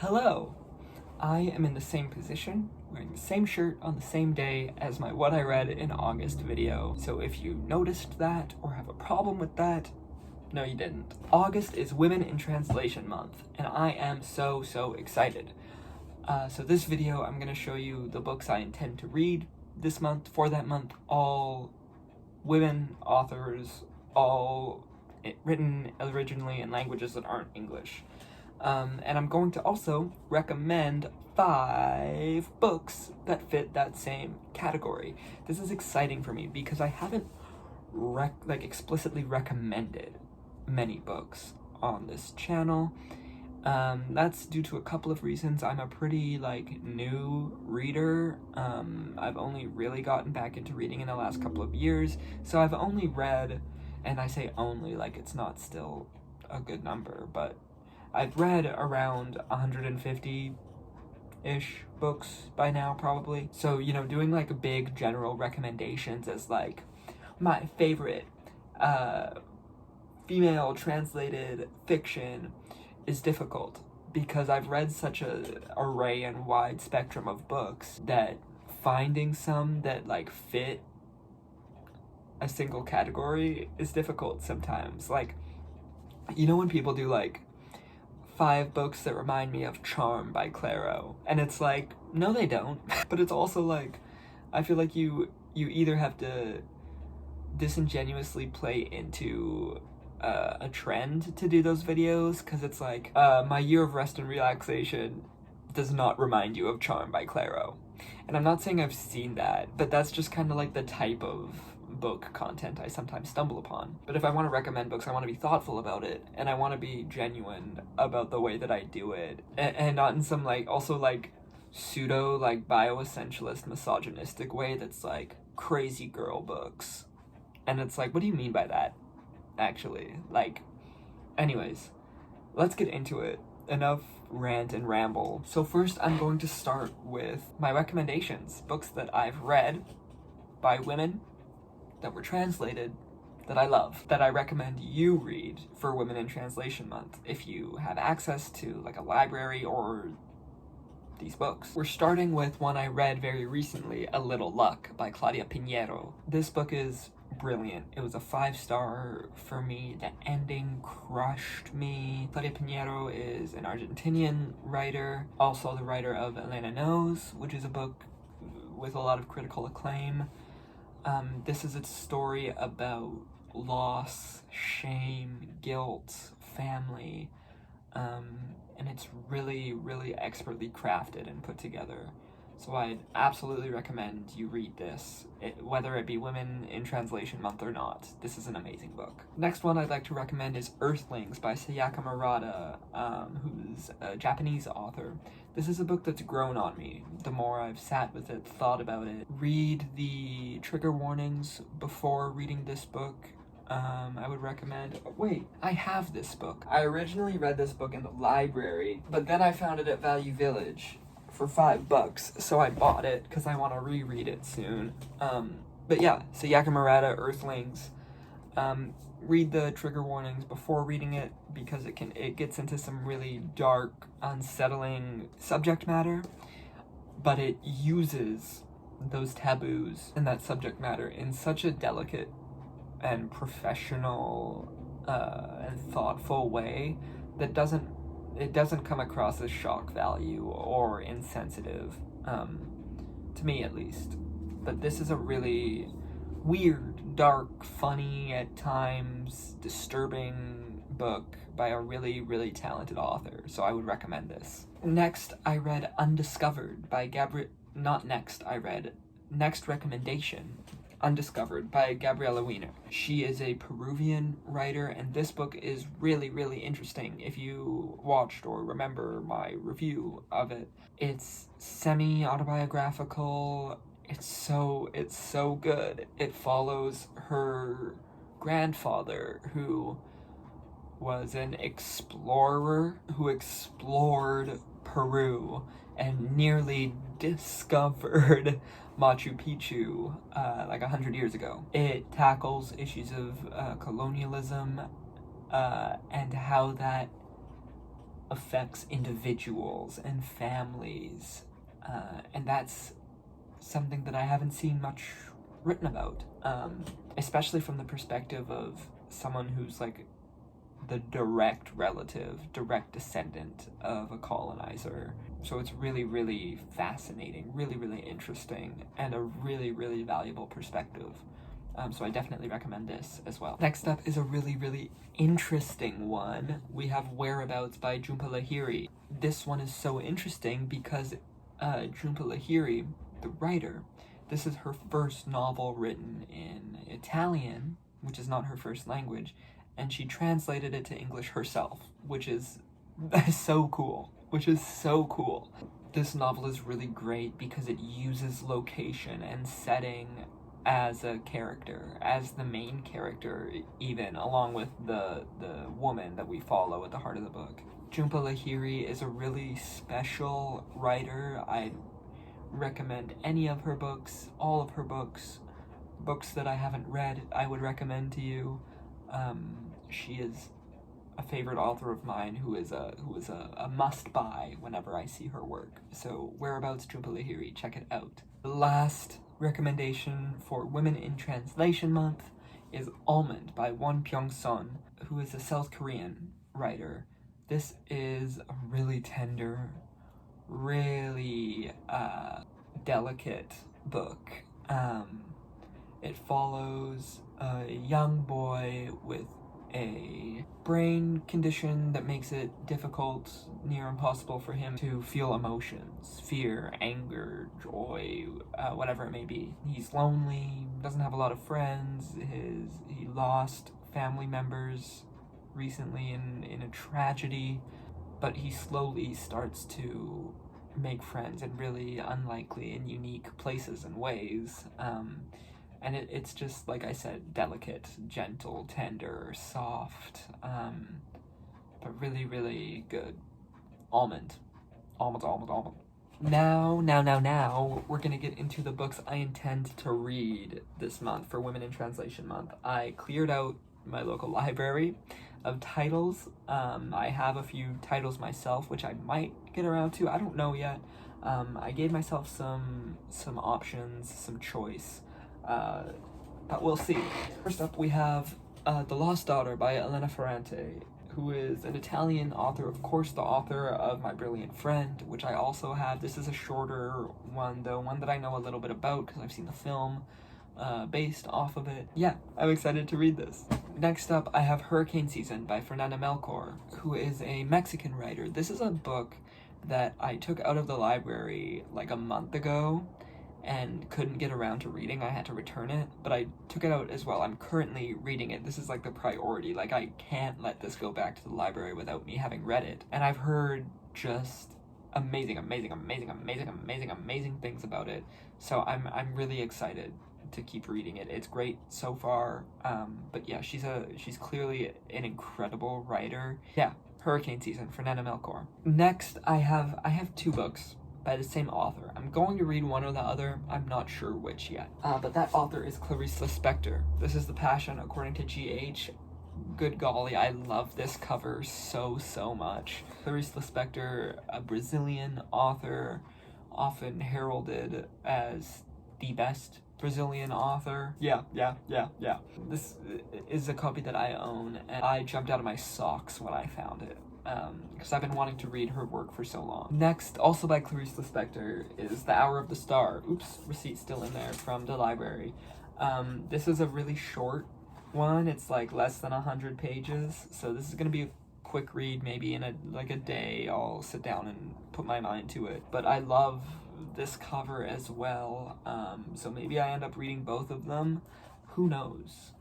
Hello! I am in the same position, wearing the same shirt on the same day as my What I Read in August video, so if you noticed that or have a problem with that, no you didn't. August is Women in Translation Month, and I am so excited. So this video I'm going to show you the books I intend to read this month, for that month, all women authors, all written originally in languages that aren't English. And I'm going to also recommend 5 books that fit that same category. This is exciting for me because I haven't explicitly recommended many books on this channel. That's due to a couple of reasons. I'm a pretty new reader. I've only really gotten back into reading in the last couple of years, so I've only read, and I say only like it's not still a good number, but I've read around 150-ish books by now, probably. So, doing big general recommendations as my favorite female translated fiction is difficult because I've read such an array and wide spectrum of books that finding some that fit a single category is difficult sometimes. When people do 5 books that remind me of Charm by Clairo, and it's no they don't. But it's also I feel like you either have to disingenuously play into a trend to do those videos, because it's my year of rest and relaxation does not remind you of Charm by Clairo. And I'm not saying I've seen that, but that's just kind of the type of book content I sometimes stumble upon. But if I want to recommend books, I want to be thoughtful about it, and I want to be genuine about the way that I do it, and not in some pseudo bioessentialist misogynistic way that's crazy girl books. And it's what do you mean by that, actually? Anyways, let's get into it. Enough rant and ramble. So first I'm going to start with my recommendations, books that I've read by women that were translated that I love, that I recommend you read for Women in Translation Month if you have access to a library or these books. We're starting with one I read very recently, A Little Luck by Claudia Pinheiro. This book is brilliant. It was a 5-star for me. The ending crushed me. Claudia Pinheiro is an Argentinian writer, also the writer of Elena Knows, which is a book with a lot of critical acclaim. This is a story about loss, shame, guilt, family, and it's really expertly crafted and put together. So I'd absolutely recommend you read this, whether it be Women in Translation Month or not. This is an amazing book. Next one I'd like to recommend is Earthlings by Sayaka Murata, who's a Japanese author. This is a book that's grown on me the more I've sat with it, thought about it. Read the trigger warnings before reading this book. I would recommend... Wait, I have this book. I originally read this book in the library, but then I found it at Value Village for $5, so I bought it because I want to reread it soon. But yeah, Sayaka Murata, Earthlings. Read the trigger warnings before reading it because it gets into some really dark, unsettling subject matter, but it uses those taboos and that subject matter in such a delicate and professional and thoughtful way that it doesn't come across as shock value or insensitive, to me at least. But this is a really weird, dark, funny, at times disturbing book by a really talented author, so I would recommend this. Next, I read Undiscovered by Next Recommendation, Undiscovered by Gabriella Wiener. She is a Peruvian writer, and this book is really interesting if you watched or remember my review of it. It's semi-autobiographical. It's so good. It follows her grandfather, who was an explorer who explored Peru and nearly discovered Machu Picchu 100 years ago. It tackles issues of colonialism and how that affects individuals and families, and that's something that I haven't seen much written about, especially from the perspective of someone who's like the direct relative, direct descendant of a colonizer. So it's really, really fascinating, really, really interesting, and a really, really valuable perspective. So I definitely recommend this as well. Next up is a really, really interesting one. We have Whereabouts by Jhumpa Lahiri. This one is so interesting because Jhumpa Lahiri, the writer, this is her first novel written in Italian, which is not her first language, and she translated it to English herself, which is so cool. This novel is really great because it uses location and setting as a character, as the main character, even, along with the woman that we follow at the heart of the book. Jhumpa Lahiri is a really special writer. I recommend any of her books, all of her books that I haven't read, I would recommend to you. She is a favorite author of mine who is a must-buy whenever I see her work. So Whereabouts, Jhumpa Lahiri, check it out. The last recommendation for Women in Translation Month is Almond by Won Byung-sun, who is a South Korean writer. This is a really tender, really delicate book. It follows a young boy with a brain condition that makes it difficult, near impossible for him to feel emotions, fear, anger, joy, whatever it may be. He's lonely, doesn't have a lot of friends, he lost family members recently in a tragedy, but he slowly starts to make friends in really unlikely and unique places and ways. And it's just, like I said, delicate, gentle, tender, soft, but really, really good. Almond. Now, we're gonna get into the books I intend to read this month for Women in Translation Month. I cleared out my local library of titles. I have a few titles myself, which I might get around to. I don't know yet. I gave myself some options, some choice. But we'll see. First up, we have The Lost Daughter by Elena Ferrante, who is an Italian author, of course, the author of My Brilliant Friend, which I also have. This is a shorter one, though, one that I know a little bit about because I've seen the film based off of it. Yeah, I'm excited to read this. Next up, I have Hurricane Season by Fernanda Melchor, who is a Mexican writer. This is a book that I took out of the library like a month ago and couldn't get around to reading. I had to return it, but I took it out as well. I'm currently reading it. This is like the priority. Like, I can't let this go back to the library without me having read it. And I've heard just amazing things about it. So I'm really excited to keep reading it. It's great so far. But yeah, she's clearly an incredible writer. Yeah, Hurricane Season, Fernanda Melchor. Next, I have two books by the same author. I'm going to read one or the other. I'm not sure which yet. But that author is Clarice Lispector. This is The Passion According to G.H. Good golly, I love this cover so much. Clarice Lispector, a Brazilian author, often heralded as the best Brazilian author. Yeah. This is a copy that I own, and I jumped out of my socks when I found it. Because I've been wanting to read her work for so long. Next, also by Clarice Lispector, is The Hour of the Star. Oops, receipt still in there from the library. This is a really short one. It's like less than 100 pages, so this is gonna be a quick read. Maybe in a day I'll sit down and put my mind to it. But I love this cover as well, so maybe I end up reading both of them. Who knows?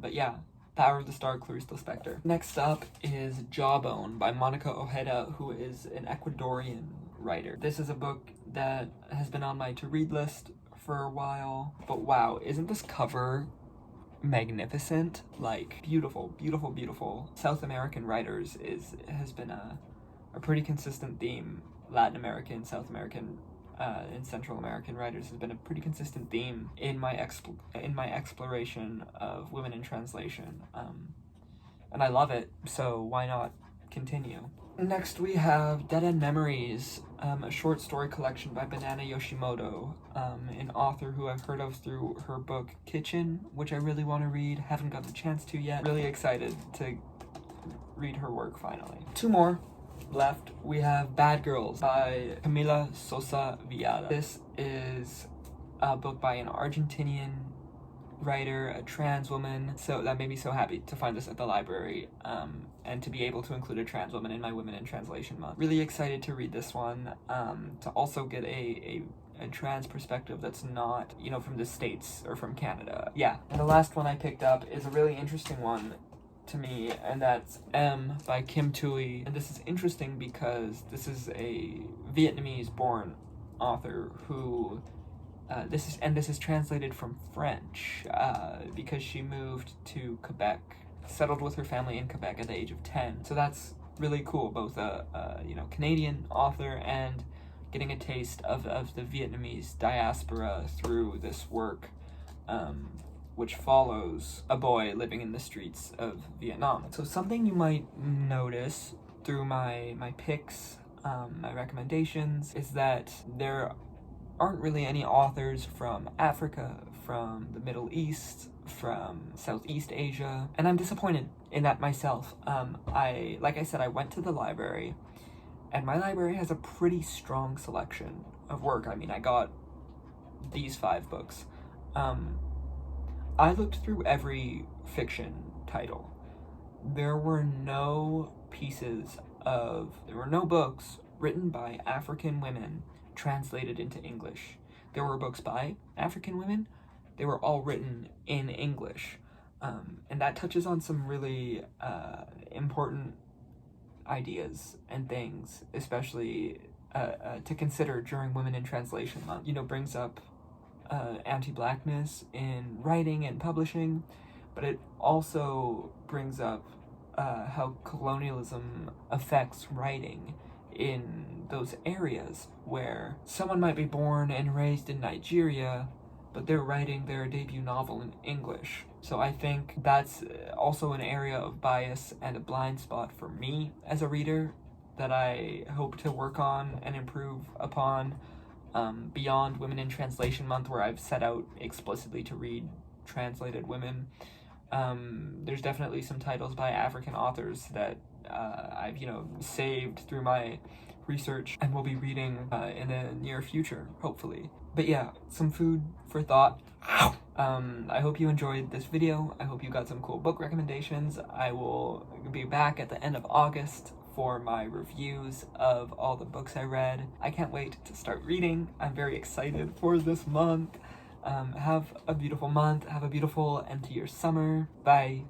But yeah. Power of the Star, Clarice Lispector. Next up is Jawbone by Monica Ojeda, who is an Ecuadorian writer. This is a book that has been on my to-read list for a while. But wow, isn't this cover magnificent? Like, beautiful. South American writers has been a pretty consistent theme. Latin American, South American, and Central American writers has been a pretty consistent theme in my exploration of women in translation, and I love it. So why not continue? Next we have Dead End Memories, a short story collection by Banana Yoshimoto, an author who I've heard of through her book Kitchen, which I really want to read, haven't gotten the chance to yet. Really excited to read her work finally. Two more left. We have Bad Girls by Camila Sosa Villada. This is a book by an Argentinian writer, a trans woman, so that made me so happy to find this at the library, and to be able to include a trans woman in my Women in Translation month. Really excited to read this one, to also get a trans perspective that's not, you know, from the States or from Canada. Yeah, and the last one I picked up is a really interesting one to me, and that's M by Kim Thuy. And this is interesting because this is a Vietnamese-born author who this is translated from French, because she moved to Quebec, settled with her family in Quebec at the age of 10. So that's really cool, both a Canadian author and getting a taste of the Vietnamese diaspora through this work, which follows a boy living in the streets of Vietnam. So something you might notice through my picks, my recommendations, is that there aren't really any authors from Africa, from the Middle East, from Southeast Asia, and I'm disappointed in that myself. Like I said, I went to the library, and my library has a pretty strong selection of work. I mean, I got these 5 books. I looked through every fiction title. There were no books written by African women translated into English. There were books by African women. They were all written in English. And that touches on some really important ideas and things, especially to consider during Women in Translation Month. You know, brings up anti-blackness in writing and publishing, but it also brings up how colonialism affects writing in those areas where someone might be born and raised in Nigeria, but they're writing their debut novel in English. So I think that's also an area of bias and a blind spot for me as a reader that I hope to work on and improve upon, beyond Women in Translation Month, where I've set out explicitly to read translated women. There's definitely some titles by African authors that I've, saved through my research and will be reading in the near future, hopefully. But yeah, some food for thought. I hope you enjoyed this video. I hope you got some cool book recommendations. I will be back at the end of August for my reviews of all the books I read. I can't wait to start reading. I'm very excited for this month. Have a beautiful month. Have a beautiful end to your summer. Bye.